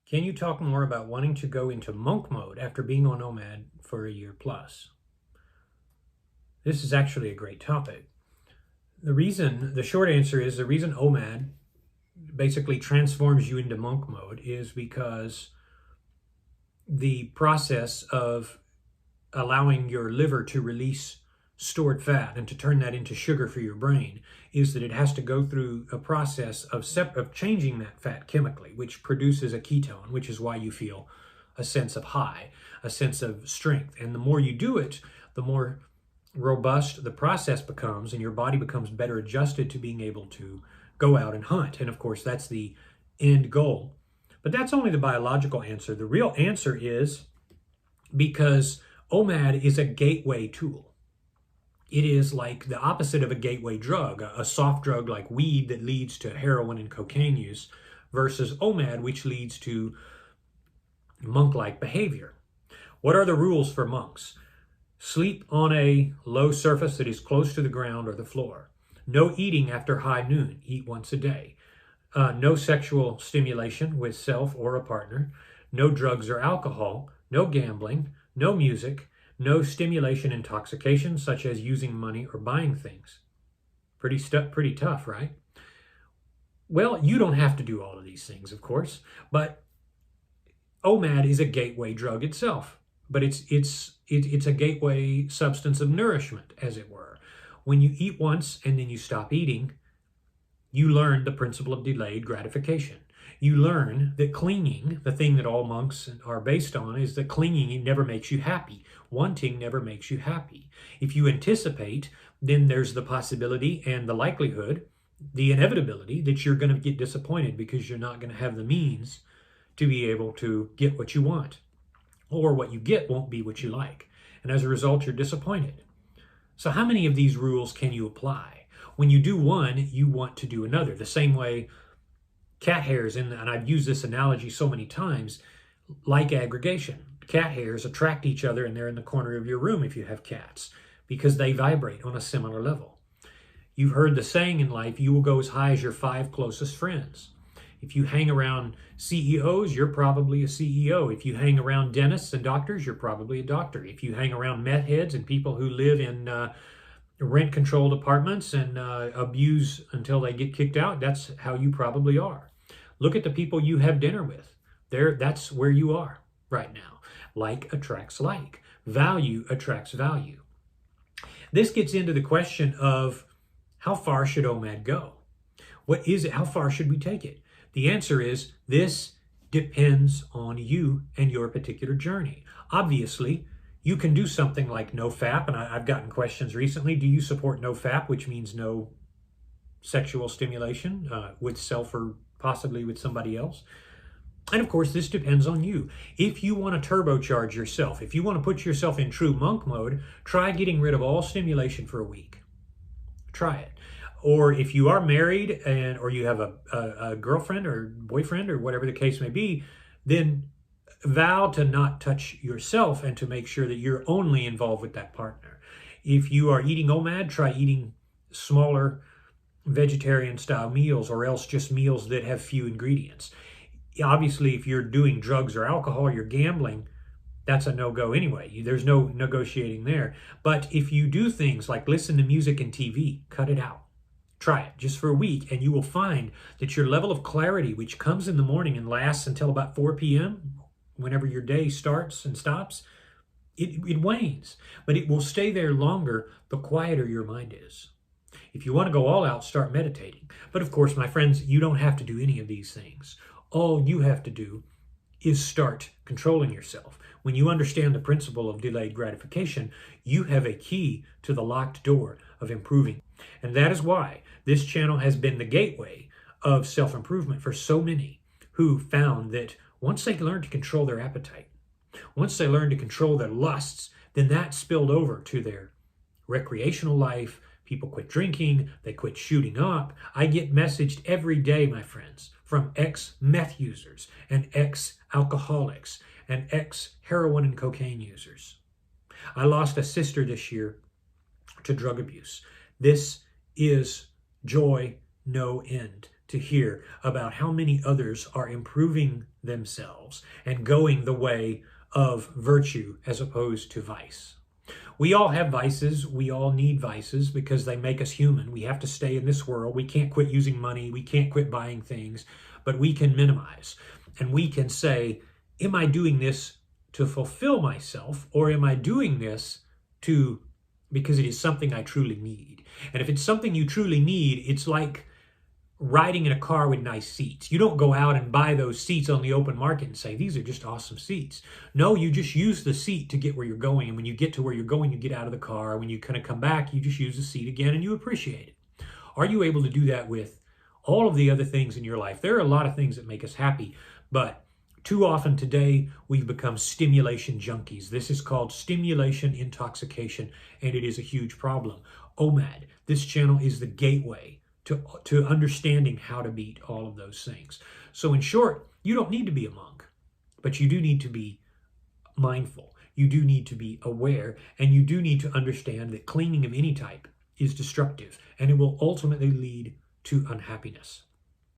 Can you talk more about wanting to go into monk mode after being on OMAD for a year plus? This is actually a great topic. The short answer is the reason OMAD basically transforms you into monk mode is because the process of allowing your liver to release stored fat and to turn that into sugar for your brain is that it has to go through a process of changing that fat chemically, which produces a ketone, which is why you feel a sense of high, a sense of strength. And the more you do it, the more robust the process becomes, and your body becomes better adjusted to being able to go out and hunt. And of course, that's the end goal. But that's only the biological answer. The real answer is because OMAD is a gateway tool. It is like the opposite of a gateway drug, a soft drug like weed that leads to heroin and cocaine use, versus OMAD, which leads to monk-like behavior. What are the rules for monks? Sleep on a low surface that is close to the ground or the floor. No eating after high noon. Eat once a day. No sexual stimulation with self or a partner. No drugs or alcohol. No gambling. No music. No stimulation intoxication, such as using money or buying things. Pretty tough, right? Well, you don't have to do all of these things, of course, but OMAD is a gateway drug itself, but it's a gateway substance of nourishment, as it were. When you eat once and then you stop eating, you learn the principle of delayed gratification. You learn that clinging, the thing that all monks are based on, is that clinging never makes you happy. Wanting never makes you happy. If you anticipate, then there's the possibility and the likelihood, the inevitability, that you're going to get disappointed because you're not going to have the means to be able to get what you want. Or what you get won't be what you like. And as a result, you're disappointed. So how many of these rules can you apply? When you do one, you want to do another. The same way cat hairs, and I've used this analogy so many times, like aggregation. Cat hairs attract each other and they're in the corner of your room if you have cats because they vibrate on a similar level. You've heard the saying in life, you will go as high as your 5 closest friends. If you hang around CEOs, you're probably a CEO. If you hang around dentists and doctors, you're probably a doctor. If you hang around meth heads and people who live in rent-controlled apartments and abuse until they get kicked out, that's how you probably are. Look at the people you have dinner with. That's where you are right now. Like attracts like. Value attracts value. This gets into the question of how far should OMAD go? What is it? How far should we take it? The answer is this depends on you and your particular journey. Obviously, you can do something like no FAP, and I've gotten questions recently. Do you support no FAP, which means no sexual stimulation with self or possibly with somebody else? And of course, this depends on you. If you want to turbocharge yourself, if you want to put yourself in true monk mode, try getting rid of all stimulation for a week. Try it. Or if you are married or you have a girlfriend or boyfriend or whatever the case may be, then vow to not touch yourself and to make sure that you're only involved with that partner. If you are eating OMAD, try eating smaller vegetarian style meals, or else just meals that have few ingredients. Obviously, if you're doing drugs or alcohol, you're gambling, that's a no-go anyway. There's no negotiating there. But if you do things like listen to music and TV, cut it out. Try it just for a week, and you will find that your level of clarity, which comes in the morning and lasts until about 4 p.m., whenever your day starts and stops, it wanes. But it will stay there longer the quieter your mind is. If you want to go all out, start meditating. But of course, my friends, you don't have to do any of these things. All you have to do is start controlling yourself. When you understand the principle of delayed gratification, you have a key to the locked door of improving. And that is why this channel has been the gateway of self-improvement for so many who found that once they learned to control their appetite, once they learned to control their lusts, then that spilled over to their recreational life. People quit drinking, they quit shooting up. I get messaged every day, my friends, from ex-meth users and ex-alcoholics and ex-heroin and cocaine users. I lost a sister this year to drug abuse. This is joy, no end. to hear about how many others are improving themselves and going the way of virtue as opposed to vice. We all have vices. We all need vices because they make us human. We have to stay in this world. We can't quit using money. We can't quit buying things, but we can minimize. And we can say, am I doing this to fulfill myself, or am I doing this because it is something I truly need? And if it's something you truly need, it's like riding in a car with nice seats. You don't go out and buy those seats on the open market and say, these are just awesome seats. No, you just use the seat to get where you're going. And when you get to where you're going, you get out of the car. When you kind of come back, you just use the seat again and you appreciate it. Are you able to do that with all of the other things in your life? There are a lot of things that make us happy, but too often today, we've become stimulation junkies. This is called stimulation intoxication, and it is a huge problem. OMAD, this channel is the gateway to understanding how to beat all of those things. So in short, you don't need to be a monk, but you do need to be mindful. You do need to be aware, and you do need to understand that clinging of any type is destructive, and it will ultimately lead to unhappiness.